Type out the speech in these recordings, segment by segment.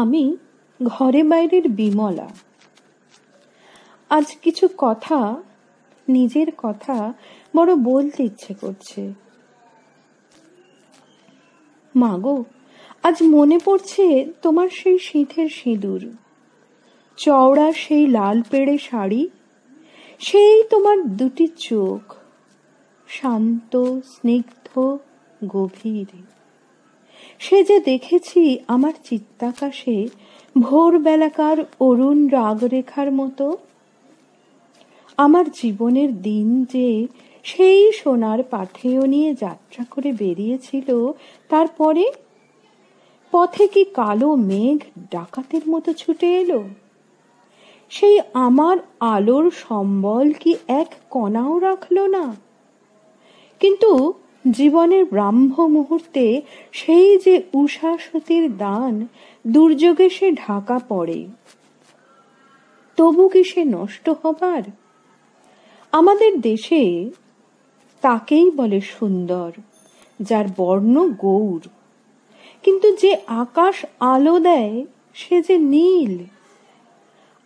আমি ঘরে বাইরের বিমলা। আজ কিছু কথা, নিজের কথা বড় বলতে ইচ্ছে করছে। মাগো, আজ মনে পড়ছে তোমার সেই শীতের সিঁদুর, চওড়া সেই লাল পেড়ে শাড়ি, সেই তোমার দুটি চোখ, শান্ত, স্নিগ্ধ, গভীর। সে যে দেখেছি আমার চিত্তাকাশে ভোরবেলাকার অরুণ রাগরেখার মতো। আমার জীবনের দিন যে সেই সোনার পাথেয় নিয়ে যাত্রা করে বেরিয়েছিল, তারপরে পথে কি কালো মেঘ ডাকাতের মতো ছুটে এলো। সেই আমার আলোর সম্বল কি এক কণাও রাখলো না। কিন্তু জীবনের ব্রাহ্ম মুহূর্তে সেই যে উষাসতীর দান, দুর্যোগে সে ঢাকা পড়ে, তবু কি সে নষ্ট হবার? আমাদের দেশে তাকেই বলে সুন্দর, যার বর্ণ গৌর, কিন্তু যে আকাশ আলো দেয় সে যে নীল।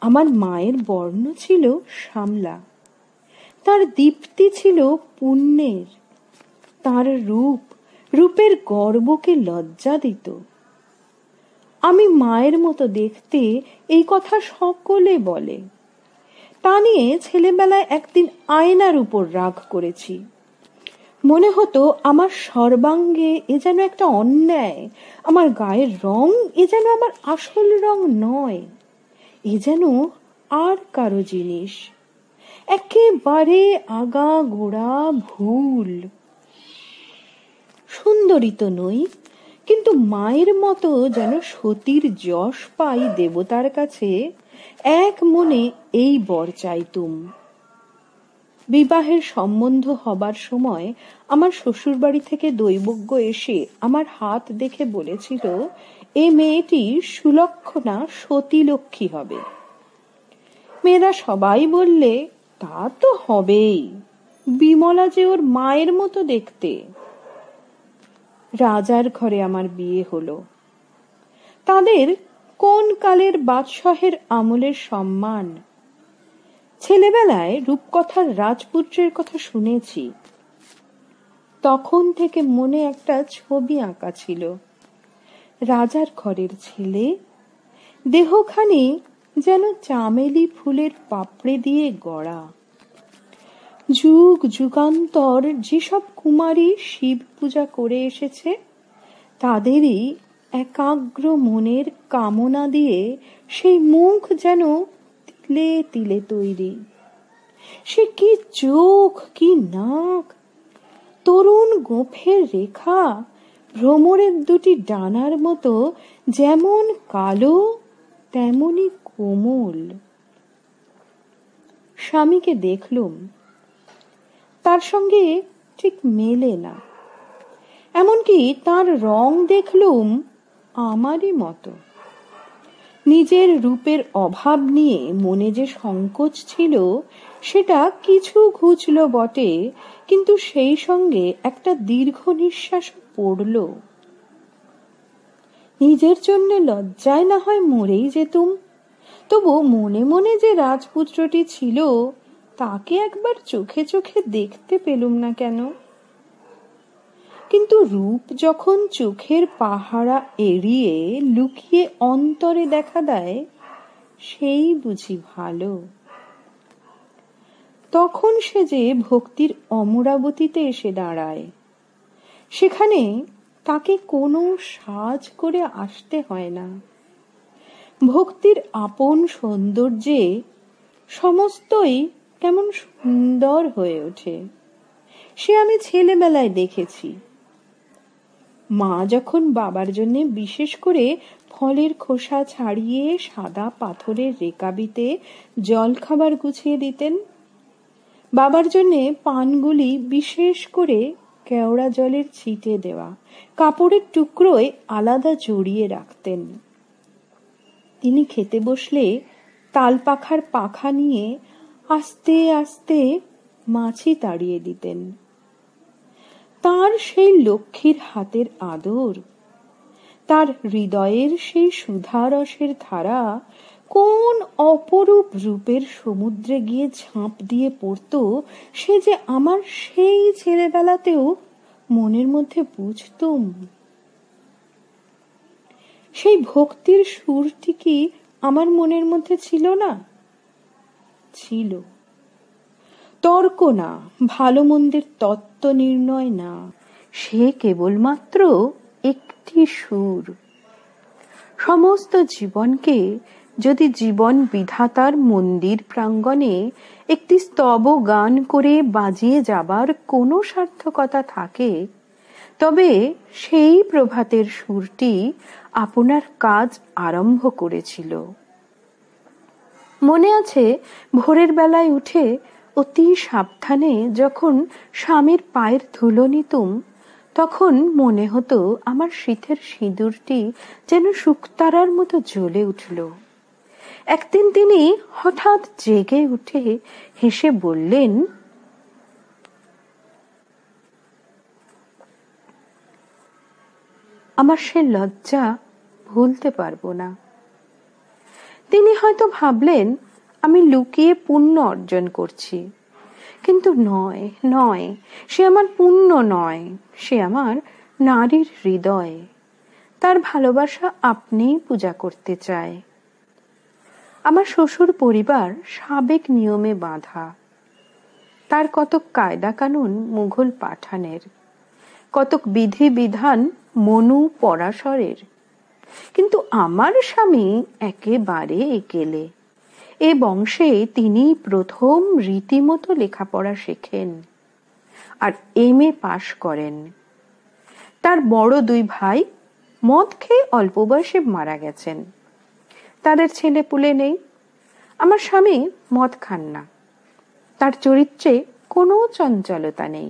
আমার মায়ের বর্ণ ছিল শ্যামলা, তার দীপ্তি ছিল পুণ্যের, তার রূপের গর্বকে লজ্জা দিত। আমি মায়ের মতো দেখতে, এই কথা সকলে বলে। তা নিয়ে ছেলেবেলায় একদিন আয়নার উপর রাগ করেছি। মনে হতো আমার সর্বাঙ্গে এ যেন একটা অন্যায়, আমার গায়ের রং এ যেন আমার আসল রং নয়, এ যেন আর কারো জিনিস, একেবারে আগা গোড়া ভুল। সুন্দরী তো নই, কিন্তু মায়ের মতো যেন সতীর যশ পাই দেবতার কাছে, এক মনে এই বর চাইতুম। বিবাহের সম্বন্ধ হবার সময় আমার শ্বশুর বাড়ি থেকে দৈবজ্ঞ এসে আমার হাত দেখে বলেছিল, এ মেয়েটি সুলক্ষণা সতীলক্ষ্মী হবে। মেয়েরা সবাই বললে, তা তো হবেই, বিমলা যে ওর মায়ের মতো দেখতে। রাজার ঘরে আমার বিয়ে হলো। তাদের কোন কালের বাদশাহের আমলের সম্মান। ছেলেবেলায় রূপকথার রাজপুত্রের কথা শুনেছি, তখন থেকে মনে একটা ছবি আঁকা ছিল। রাজার ঘরের ছেলে, দেহখানি যেন চামেলি ফুলের পাপড়ি দিয়ে গড়া। যুগ যুগান্তর যেসব কুমারী শিব পূজা করে এসেছে, তাদেরই একাগ্র মনের কামনা দিয়ে সেই মুখ যেন তিলে তিলে তৈরি। সে কি চোখ, কি নাক, তরুণ গোঁফের রেখা ভ্রমরের দুটি ডানার মতো যেমন কালো তেমনি কোমল। স্বামীকে দেখলুম, তার সঙ্গে ঠিক মেলে না, এমনকি তার রং দেখলুম আমারই মতো। নিজের রূপের অভাব নিয়ে মনে যে সংকোচ ছিল, সেটা কিছু ঘুচল বটে, কিন্তু সেই সঙ্গে একটা দীর্ঘ নিঃশ্বাস পড়ল। নিজের জন্য লজ্জায় না হয় মরেই যেতুম, তবু মনে মনে যে রাজপুত্রটি ছিল, তাকে একবার চোখে চোখে দেখতে পেলুম না কেন? কিন্তু রূপ যখন চোখের পাহারা এড়িয়ে লুকিয়ে অন্তরে দেখা দেয়, সেই বুঝি ভালো। তখন সে যে ভক্তির অমরাবতীতে এসে দাঁড়ায়, সেখানে তাকে কোনো সাজ করে আসতে হয় না। ভক্তির আপন সৌন্দর্যে সমস্তই কেমন সুন্দর হয়ে ওঠে, সে আমি ছেলেবেলায় দেখেছি। মা যখন বাবার জন্য বিশেষ করে ফলের খোসা ছাড়িয়ে সাদা পাথরের রেকাবিতে জল খাবার গুছিয়ে দিতেন, বাবার জন্য পানগুলি বিশেষ করে কেওড়া জলের ছিটে দেওয়া কাপড়ের টুকরোয় আলাদা জড়িয়ে রাখতেন। তিনি খেতে বসলে তাল পাখার পাখা নিয়ে আস্তে আস্তে মাছি তাড়িয়ে দিতেন। তার সেই লক্ষ্মীর হাতের আদর, তার হৃদয়ের সেই সুধারসের ধারা কোন অপরূপ রূপের সমুদ্রে গিয়ে ঝাঁপ দিয়ে পড়ত, সে যে আমার সেই ছেলেবেলাতেও মনের মধ্যে বুঝতুম। সেই ভক্তির সুরটি কি আমার মনের মধ্যে ছিল না? ছিল। তর্ক না, ভালো মন্দের তত্ত্ব নির্ণয় না, সে কেবলমাত্র একটি সুর। সমস্ত জীবনকে যদি জীবন বিধাতার মন্দির প্রাঙ্গণে একটি স্তব গান করে বাজিয়ে যাবার কোনো সার্থকতা থাকে, তবে সেই প্রভাতের সুরটি আপনার কাজ আরম্ভ করেছিল। মনে আছে, ভোরের বেলায় উঠে অতি সাবধানে যখন স্বামীর পায়ের ধুলো নিতুম, তখন মনে হতো আমার শীতের সিঁদুরটি যেন শুকতারার মতো জ্বলে উঠল। একদিন তিনি হঠাৎ জেগে উঠে হেসে বললেন, আমার সে লজ্জা ভুলতে পারবো না। তিনি হয়তো ভাবলেন আমি লুকিয়ে পুণ্য অর্জন করছি, কিন্তু নয় নয়, সে আমার পুণ্য নয়, সে আমার নারীর হৃদয়। তার ভালোবাসা আপনিই পূজা করতে চায়। আমার শ্বশুর পরিবার সাবেক নিয়মে বাঁধা। তার কতক কায়দা কানুন মুঘল পাঠানের, কতক বিধি বিধান মনু পরাশরের। কিন্তু আমার স্বামী একেবারে একেলে। এ বংশে তিনি প্রথম রীতিমতো লেখাপড়া শেখেন আর MA পাশ করেন। তার বড় দুই ভাই মদ খেয়ে অল্প বয়সে মারা গেছেন। তাদের ছেলে পুলে নেই। আমার স্বামী মদ খান না, তার চরিত্রে কোনো চঞ্চলতা নেই।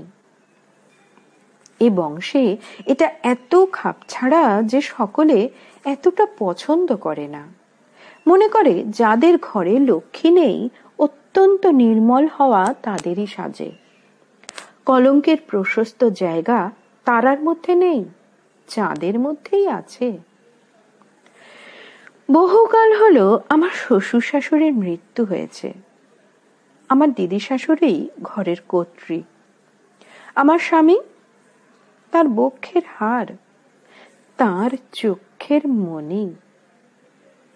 এ বংশে এটা এত খাপছাড়া যে সকলে এতটা পছন্দ করে না। মনে করে যাদের ঘরে লক্ষ্মী নেই, অত্যন্ত নির্মল হওয়া তাদেরই সাজে। কলঙ্কের প্রশস্ত জায়গা তারার মধ্যে নেই, চাঁদের মধ্যেই আছে। বহুকাল হলো আমার শ্বশুর শাশুড়ির মৃত্যু হয়েছে। আমার দিদি শাশুড়ি ঘরের কর্ত্রী। আমার স্বামী তার বক্ষের হাড়, তার চোখের মণি।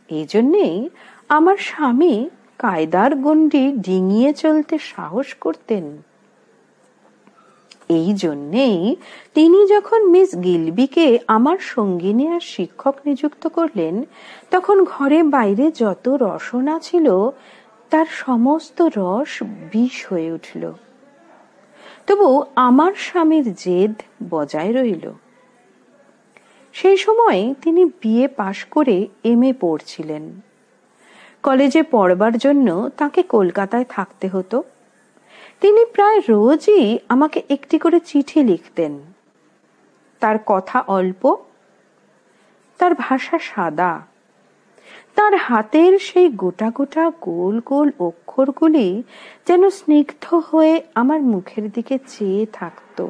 এই জন্যেই আমার স্বামী কায়দার গণ্ডি ডিঙিয়ে চলতে সাহস করতেন। এই জন্যেই তিনি যখন মিস গিলবিকে আমার সঙ্গিনী আর শিক্ষক নিযুক্ত করলেন, তখন ঘরে বাইরে যত রসনা ছিল তার সমস্ত রস বিষ হয়ে উঠল। তবু আমার স্বামীর জেদ বজায় রইল। সেই সময় তিনি BA পাশ করে MA পড়ছিলেন। কলেজে পড়বার জন্য তাকে কলকাতায় থাকতে হতো। তিনি প্রায় রোজই আমাকে একটি করে চিঠি লিখতেন। তার কথা অল্প, তার ভাষা সাদা। তার হাতের সেই গোটা গোটা গোল গোল অক্ষরগুলি যেন স্নিগ্ধ হয়ে আমার মুখের দিকে চেয়ে থাকত।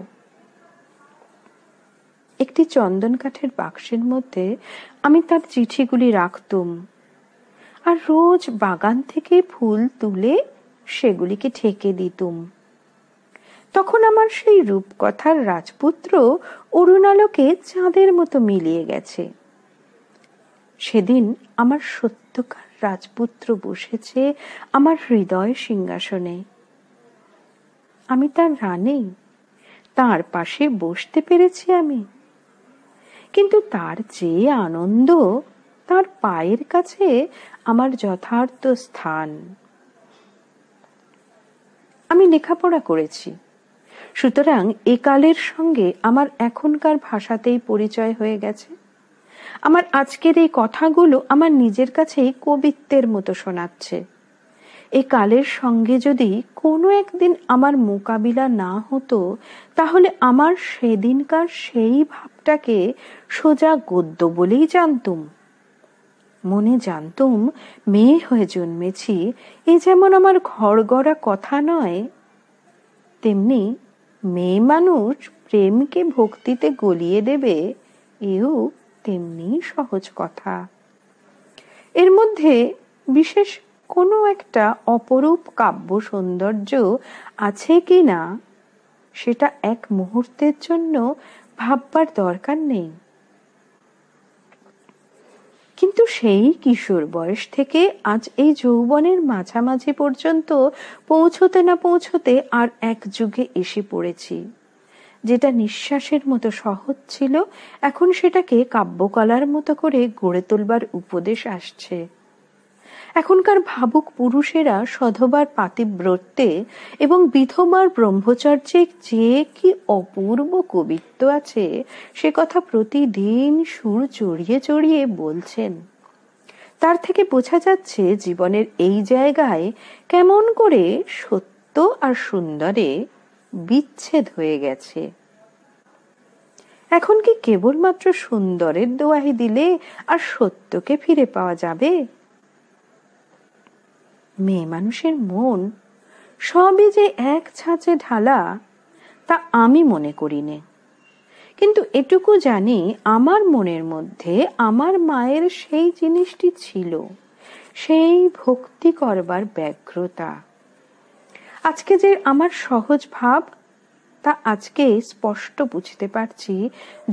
একটি চন্দন কাঠের বাক্সের মধ্যে আমি তার চিঠিগুলি রাখতুম, আর রোজ বাগান থেকে ফুল তুলে সেগুলিকে ঠেকে দিতুম। তখন আমার সেই রূপকথার রাজপুত্র অরুণালোকে চাঁদের মতো মিলিয়ে গেছে। সেদিন আমার সত্যকার রাজপুত্র বসেছে আমার হৃদয় সিংহাসনে। আমি তার রানী, তার পাশে বসতে পেরেছি আমি। কিন্তু তার চেয়ে আনন্দ তার পায়ের কাছে আমার যথার্থ স্থান। আমি লেখাপড়া করেছি, সুতরাং একালের সঙ্গে আমার এখনকার ভাষাতেই পরিচয় হয়ে গেছে। আমার আজকের এই কথাগুলো আমার নিজের কাছেই কবিত্বের মতো শোনাচ্ছে। এই কালের সঙ্গে যদি কোনো একদিন আমার মোকাবিলা না হতো, তাহলে আমার সেদিনকার সেই ভাবটাকে সোজা গদ্য বলেই জানতুম। মনে জানতুম মেয়ে হয়ে জন্মেছি, এ যেমন আমার ঘর গড়া কথা নয়, তেমনি মেয়ে মানুষ প্রেমকে ভক্তিতে গলিয়ে দেবে, এও তেমনি সহজ কথা। এর মধ্যে বিশেষ কোনো একটা অপরূপ কাব্য সৌন্দর্য আছে কি না সেটা এক মুহূর্তের জন্য ভাববার দরকার নেই। কিন্তু সেই কিশোর বয়স থেকে আজ এই যৌবনের মাঝামাঝি পর্যন্ত পৌঁছতে না পৌঁছতে আর এক যুগে এসে পড়েছি, যেটা নিঃশ্বাসের মতো সহজ ছিল এখন সেটাকে কাব্যকলার মতো করে গড়ে তোলবার উপদেশ আসছে। এখনকার ভাবুক পুরুষেরা সধবার পাতিব্রত্যে এবং বিধবার ব্রহ্মচর্যে যে কি অপূর্ব কবিত্ব আছে সে কথা প্রতিদিন সুর চড়িয়ে চড়িয়ে বলছেন। তার থেকে বোঝা যাচ্ছে জীবনের এই জায়গায় কেমন করে সত্য আর সুন্দরে বিচ্ছেদ হয়ে গেছে। এখন কি কেবলমাত্র সুন্দরের দোয়াই দিলে আর সত্যকে ফিরে পাওয়া যাবে? মেয়ে মানুষের মন সবই যে এক ছাঁচে ঢালা তা আমি মনে করি নে, কিন্তু এটুকু জানি আমার মনের মধ্যে আমার মায়ের সেই জিনিসটি ছিল, সেই ভক্তি করবার ব্যগ্রতা। আজকে যে আমার সহজ ভাব তা আজকে স্পষ্ট বুঝতে পারছি,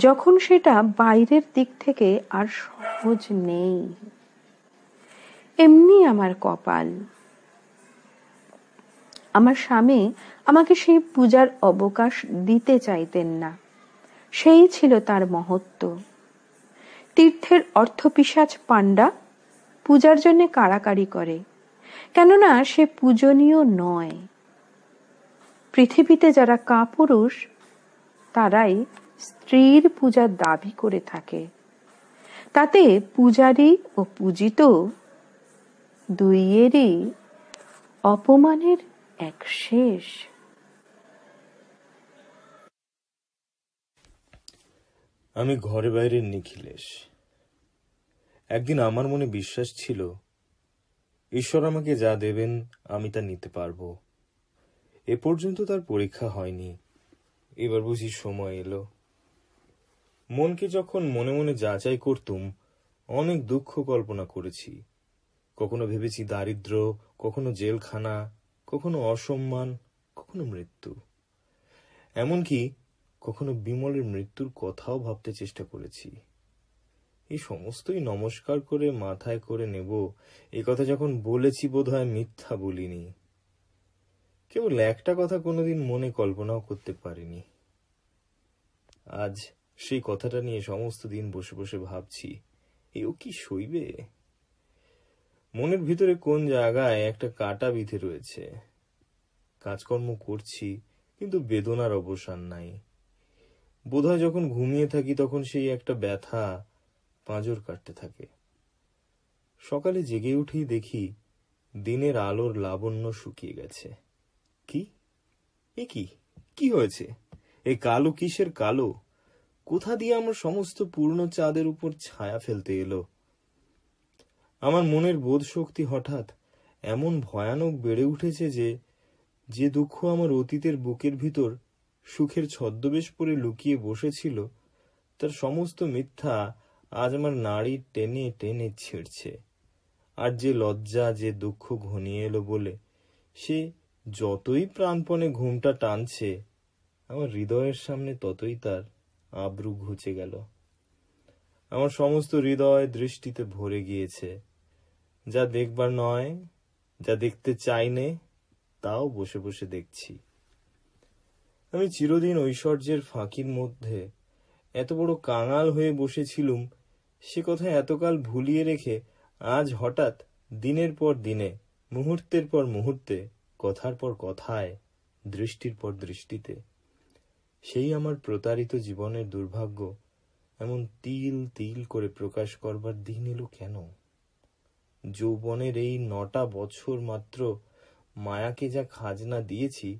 যখন সেটা বাইরের দিক থেকে আর সহজ নেই। এমনি আমার কপাল। আমার স্বামী আমাকে সেই পূজার অবকাশ দিতে চাইতেন না, সেই ছিল তার মহত্ব। তীর্থের অর্থপিশাচ পাণ্ডা পূজার জন্য কাড়াকাড়ি করে, কেননা সে পূজনীয় নয়। পৃথিবীতে যারা কাপুরুষ তারাই স্ত্রীর পূজার দাবি করে থাকে, তাতে পূজারী ও পূজিত দুইয়েরই অপমানের এক শেষ। আমি ঘরে বাইরের নিখিলেশ। একদিন আমার মনে বিশ্বাস ছিল ঈশ্বর আমাকে যা দেবেন আমি তা নিতে পারবো। এ পর্যন্ত তার পরীক্ষা হয়নি, এবার বুঝি সময় এলো। মনকে যখন মনে মনে যাচাই করতুম অনেক দুঃখ কল্পনা করেছি। কখনো ভেবেছি দারিদ্র, কখনো জেলখানা, কখনো অসম্মান, কখনো মৃত্যু, এমনকি কখনো বিমলের মৃত্যুর কথাও ভাবতে চেষ্টা করেছি। এই সমস্তই নমস্কার করে মাথায় করে নেব এই কথা যখন বলেছি বোধহয় মিথ্যা বলিনি। কেবল একটা কথা কোনোদিন মনে কল্পনাও করতে পারিনি। আজ সেই কথাটা নিয়ে সমস্ত দিন বসে বসে ভাবছি, এও কি সইবে? মনের ভিতরে কোন জায়গায় একটা কাঁটা বিঁধে রয়েছে। কাজকর্ম করছি কিন্তু বেদনার অবসান নাই। বোধহয় যখন ঘুমিয়ে থাকি তখন সেই একটা ব্যথা পাঁজর কাটতে থাকে। সকালে জেগে উঠেই দেখি দিনের আলোর লাবণ্য শুকিয়ে গেছে। কি এ কি কি হয়েছে? এই কালো কিসের কালো? কোথা দিয়ে আমার সমস্ত পূর্ণ চাঁদের উপর ছায়া ফেলতে এলো? আমার মনের বোধ শক্তি হঠাৎ এমন ভয়ানক বেড়ে উঠেছে যে দুঃখ আমার অতীতের বুকের ভিতর সুখের ছদ্মবেশ পরে লুকিয়ে বসেছিল তার সমস্ত মিথ্যা আজ আমার নাড়ি টেনে টেনে ছিঁড়ছে। আর যে লজ্জা, যে দুঃখ ঘনিয়ে এলো বলে সে যতই প্রাণপণে ঘুমটা টানছে আমার হৃদয়ের সামনে ততই তার আব্রু ঘুচে গেল। আমার সমস্ত হৃদয় দৃষ্টিতে ভরে গিয়েছে। যা দেখবার নয়, যা দেখতে চাইনে, তাও বসে বসে দেখছি। আমি চিরদিন ঐশ্বর্যের ফাঁকির মধ্যে এত বড় কাঙাল হয়ে বসেছিলুম সে কথা এতকাল ভুলিয়ে রেখে আজ হঠাৎ দিনের পর দিনে, মুহূর্তের পর মুহূর্তে, কথার পর কথায়, দৃষ্টির পর দৃষ্টিতে সেই আমার প্রতারিত জীবনের দুর্ভাগ্য এমন তিল তিল করে প্রকাশ করবার দিন এলো কেন? যৌবনের এই 9টা বছর মাত্র মায়াকে যা খাজনা দিয়েছি,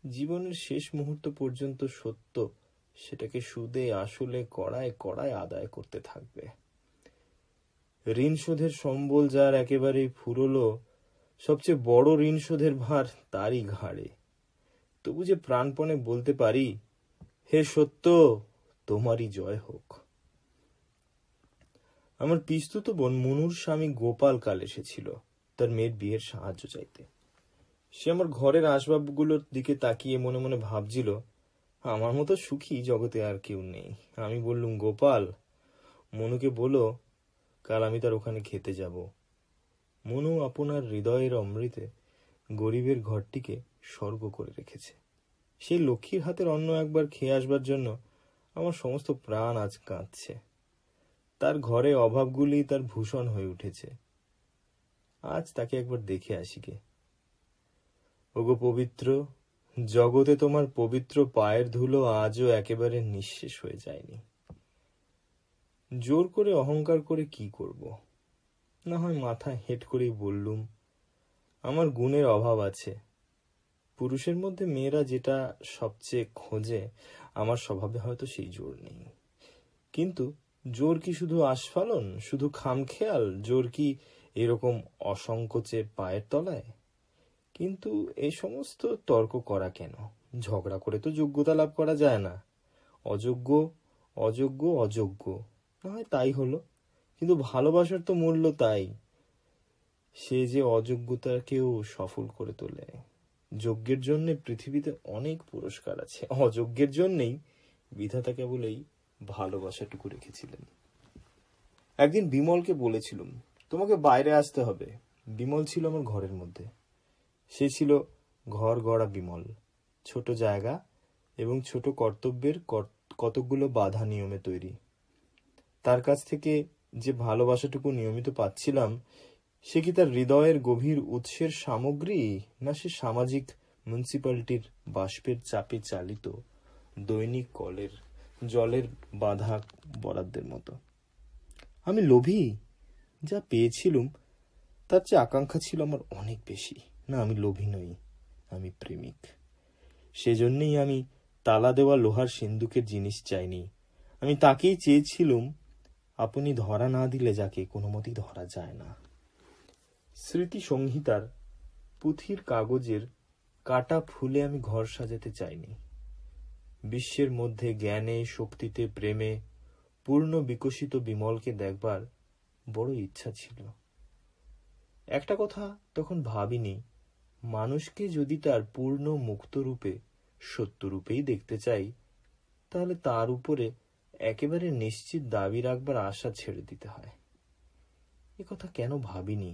জীবনের শেষ মুহূর্ত পর্যন্ত সত্য সেটাকে সুদে আসলে কড়ায় কড়ায় আদায় করতে থাকবে। ঋণ শোধের সম্বল যার একেবারেই ফুরলো, সবচেয়ে বড় ঋণ শোধের ভার তারই ঘাড়ে। তবু যে প্রাণপণে বলতে পারি, হে সত্য, তোমারই জয় হোক। আমার পিস্তুত বোন মনুর স্বামী গোপাল কাল এসেছিল তার মেয়ের বিয়ের সাহায্য চাইতে। সে আমার ঘরের আসবাবগুলোর দিকে তাকিয়ে মনে মনে ভাবছিল, আমার মতো সুখী জগতে আর কেউ নেই। আমি বললুম, গোপাল, মনুকে বলো কাল আমি তার ওখানে খেতে যাব। মনু আপনার হৃদয়ের অমৃতে গরিবের ঘরটিকে স্বর্গ করে রেখেছে। সেই লক্ষ্মীর হাতের অন্ন একবার খেয়ে আসবার জন্য আমার সমস্ত প্রাণ আজ কাঁদছে। তার ঘরে অভাবগুলি তার ভূষণ হয়ে উঠেছে। আজ তাকে একবার দেখে আসি গে। ওগো পবিত্র, জগতে তোমার পবিত্র পায়ের ধুলো আজও একেবারে নিঃশেষ হয়ে যায়নি। জোর করে অহংকার করে কি করব? না হয় মাথা হেঁট করেই বললুম, আমার গুণের অভাব আছে। পুরুষের মধ্যে মেয়েরা যেটা সবচেয়ে খোঁজে, আমার স্বভাবে হয়তো সেই জোর নেই। কিন্তু জোর কি শুধু আস্ফালন, শুধু খামখেয়াল? জোর কি এরকম অসংকোচে পায়ের তলায়? কিন্তু এই সমস্ত তর্ক করা কেন? ঝগড়া করে তো যোগ্যতা লাভ করা যায় না। অযোগ্য অযোগ্য অযোগ্য, না হয় তাই হলো, কিন্তু ভালোবাসার তো মূল্য তাই, সে যে অযোগ্যতাকেও সফল করে তোলে। যজ্ঞের জন্য পৃথিবীতে অনেক পুরস্কার আছে, অযোগ্যের জন্যেই বিধাতা কেবল এই ভালোবাসাটুকু রেখেছিলেন। একদিন বিমলকে বলেছিলুম, তোমাকে বাইরে আসতে হবে। বিমল ছিল আমার ঘরের মধ্যে। সে ছিল ঘর গড়া বিমল, ছোট জায়গা এবং ছোট কর্তব্যের কতকগুলো বাধা নিয়মে তৈরি। তার কাছ থেকে যে ভালোবাসাটুকু নিয়মিত পাচ্ছিলাম, সে কি তার হৃদয়ের গভীর উৎসের সামগ্রী, না সে সামাজিক মিউনিসিপ্যালিটির বাষ্পের চাপে চালিত দৈনিক কলের জলের বাধা বরাদ্দের মতো? আমি লোভী। যা পেয়েছিলুম তার চেয়ে আকাঙ্ক্ষা ছিল আমার অনেক বেশি। না, আমি লোভী নই, আমি প্রেমিক। সেজন্যই আমি তালা দেওয়া লোহার সিন্দুকের জিনিস চাইনি। আমি তাকেই চেয়েছিলুম, আপনি ধরা না দিলে যাকে কোনো মতেই ধরা যায় না। স্মৃতি সংহিতার পুঁথির কাগজের কাটা ফুলে আমি ঘর সাজাতে চাইনি। বিশ্বের মধ্যে জ্ঞানে, শক্তিতে, প্রেমে পূর্ণ বিকশিত বিমলকে দেখবার বড় ইচ্ছা ছিল। একটা কথা তখন ভাবিনি, মানুষকে যদি তার পূর্ণ মুক্ত রূপে, সত্য রূপেই দেখতে চাই, তাহলে তার উপরে একেবারে নিশ্চিত দাবি রাখবার আশা ছেড়ে দিতে হয়। এ কথা কেন ভাবিনি?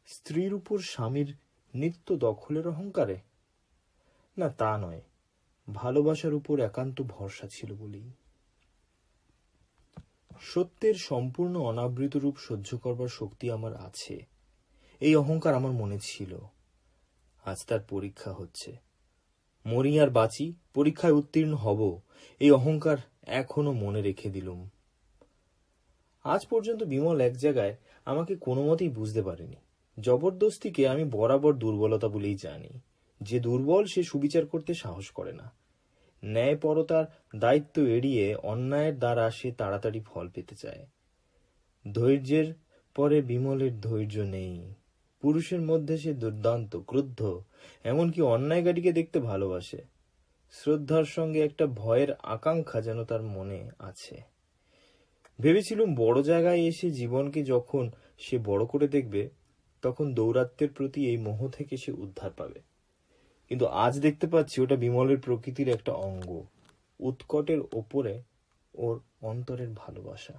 স্ত্রীর উপর স্বামীর নিত্য দখলের অহংকারে? না, তা নয়, ভালোবাসার উপর একান্ত ভরসা ছিল বলেই। সত্যের সম্পূর্ণ অনাবৃত রূপ সহ্য করবার শক্তি আমার আছে, এই অহংকার আমার মনে ছিল। আজ তার পরীক্ষা হচ্ছে। মরি আর বাঁচি, পরীক্ষায় উত্তীর্ণ হব, এই অহংকার এখনো মনে রেখে দিলুম। আজ পর্যন্ত বিমল এক জায়গায় আমাকে কোনো মতেই বুঝতে পারেনি। জবরদস্তিকে আমি বরাবর দুর্বলতা বলেই জানি। যে দুর্বল সে সুবিচার করতে সাহস করে না। ন্যায়পরতার দায়িত্ব এড়িয়ে অন্যায়ের দ্বারা সে তাড়াতাড়ি ফল পেতে চায়। ধৈর্যের পরে বিমলের ধৈর্য নেই। পুরুষের মধ্যে সে দুর্দান্ত, ক্রুদ্ধ, এমনকি অন্যায়কারীকে দেখতে ভালোবাসে। শ্রদ্ধার সঙ্গে একটা ভয়ের আকাঙ্ক্ষা যেন তার মনে আছে। ভেবেছিলুম বড় জায়গায় এসে জীবনকে যখন সে বড় করে দেখবে, তখন দৌরাত্ম্যের প্রতি এই মোহ থেকে সে উদ্ধার পাবে। কিন্তু আজ দেখতে পাচ্ছি ওটা বিমলের প্রকৃতির একটা অঙ্গ, উৎকটের ওপরে ওর অন্তরের ভালোবাসা।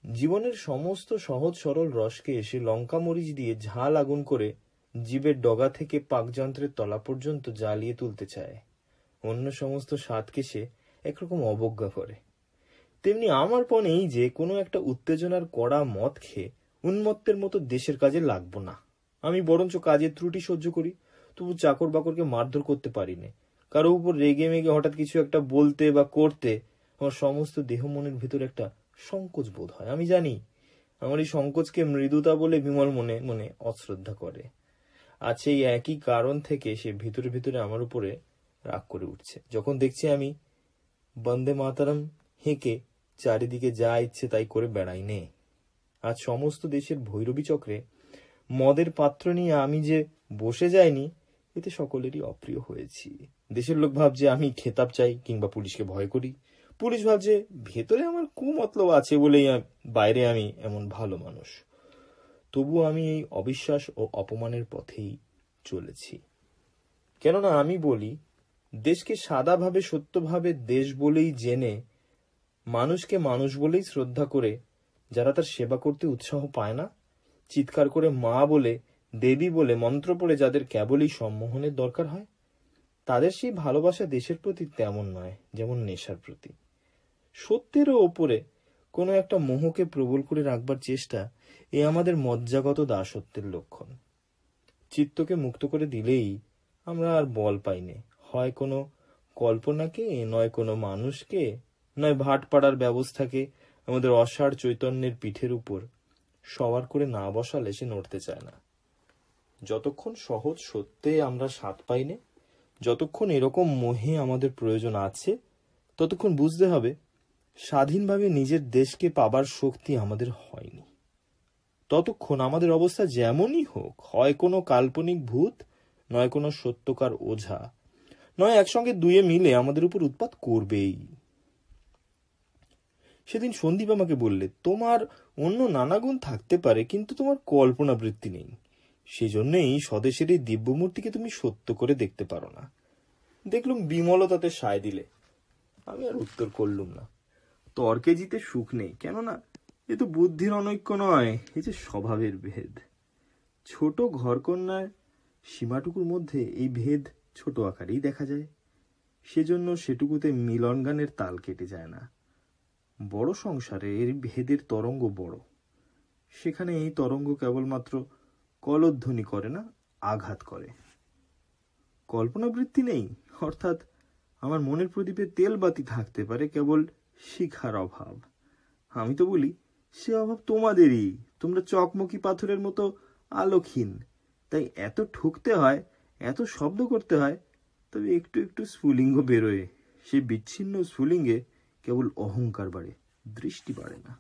জীবনের সমস্ত সহজ সরল রসকে এসে লঙ্কা মরিচ দিয়ে ঝাল আগুন করে জীবের ডগা থেকে পাকযন্ত্রের তলা পর্যন্ত জ্বালিয়ে তুলতে চায়। অন্য সমস্ত স্বাদকে সে একরকম অবজ্ঞা করে। তেমনি আমার পণ এই যে কোনো একটা উত্তেজনার কড়া মদ খেয়ে উন্মত্তের মতো দেশের কাজে লাগবো না। আমি বরঞ্চ কাজের ত্রুটি সহ্য করি, তবু চাকর বাকরকে মারধর করতে পারি না। কারো উপর রেগে মেগে হঠাৎ কিছু একটা বলতে বা করতে আমার সমস্ত দেহ মনের ভিতর একটা সংকোচ বোধ হয়। আমি জানি আমার এই সংকোচকে মৃদুতা বলে বিমল মনে মনে অশ্রদ্ধা করে। আজ সেই একই কারণ থেকে সে ভিতরে ভিতরে আমার উপরে রাগ করে উঠছে যখন দেখছি আমি বন্দে মাতারম হেঁকে চারিদিকে যা ইচ্ছে তাই করে বেড়াই নে। আজ সমস্ত দেশের ভৈরবী চক্রে মদের পাত্র নিয়ে আমি যে বসে যাইনি, এতে সকলেরই অপ্রিয় হয়েছি। দেশের লোক ভাবছে আমি খেতাব চাই কিংবা পুলিশকে ভয় করি। পুলিশ ভাবছে ভেতরে আমার কুমতলব আছে বলেই বাইরে আমি এমন ভালো মানুষ। তবু আমি এই অবিশ্বাস ও অপমানের পথেই চলেছি। কেননা আমি বলি, দেশকে সাদাভাবে সত্যভাবে দেশ বলেই জেনে, মানুষকে মানুষ বলেই শ্রদ্ধা করে যারা তার সেবা করতে উৎসাহ পায় না, চিৎকার করে মা বলে, দেবী বলে মন্ত্র পড়ে যাদের কেবলই সম্মোহনের দরকার হয়, তাদের সেই ভালোবাসা দেশের প্রতি তেমন নয় যেমন নেশার প্রতি। সত্যেরও ওপরে কোনো একটা মোহকে প্রবল করে রাখবার চেষ্টা এ আমাদের মজ্জাগত দাসত্বের লক্ষণ। চিত্তকে মুক্ত করে দিলেই আমরা আর বল পাইনে, হয় কোনো কল্পনাকে, নয় কোনো মানুষকে, নয় ভাটপাড়ার ব্যবস্থাকে আমাদের অসাড় চৈতন্যের পিঠের উপর সবার করে না বসালে সে নড়তে চায় না। যতক্ষণ সহজ সত্যে আমরা স্বাদ পাইনে, যতক্ষণ এরকম মোহে আমাদের প্রয়োজন আছে, ততক্ষণ বুঝতে হবে স্বাধীনভাবে নিজের দেশকে পাবার শক্তি আমাদের হয়নি। ততক্ষণ আমাদের অবস্থা যেমনই হোক, হয় কোনো কাল্পনিক ভূত, নয় কোনো সত্যকার ওঝা, নয় একসঙ্গে দুয়ে মিলে আমাদের উপর উৎপাত করবেই। সেদিন সন্দীপ আমাকে বললে, তোমার অন্য নানা গুণ থাকতে পারে, কিন্তু তোমার কল্পনা বৃত্তি নেই, সেজন্যই স্বদেশের এই দিব্যমূর্তিকে তুমি সত্য করে দেখতে পারো না। দেখলুম বিমলতাতে সায় দিলে। আমি আর উত্তর করলুম না। তর্কে জিতে সুখ নেই, কেননা এ তো বুদ্ধির অনৈক্য নয়, এ যে স্বভাবের ভেদ। ছোট ঘরকন্যার সীমাটুকুর মধ্যে এই ভেদ ছোট আকারেই দেখা যায়, সেজন্য সেটুকুতে মিলন গানের তাল কেটে যায় না। বড় সংসারে এর ভেদের তরঙ্গ বড়, সেখানে এই তরঙ্গ কেবলমাত্র কলধ্বনি করে না, আঘাত করে। কল্পনাবৃত্তি নেই, অর্থাৎ আমার মনের প্রদীপে তেলবাতি থাকতে পারে, কেবল শিখার অভাব। আমি তো বলি, সে অভাব তোমাদেরই, তোমরা চকমকি পাথরের মতো আলোকহীন, তাই এত ঠুকতে হয়, এত শব্দ করতে হয়, তবে একটু একটু স্ফুলিঙ্গ বেরোয়। সেই বিচ্ছিন্ন স্ফুলিঙ্গে কেবল অহংকার বাড়ে, দৃষ্টি বাড়ে না।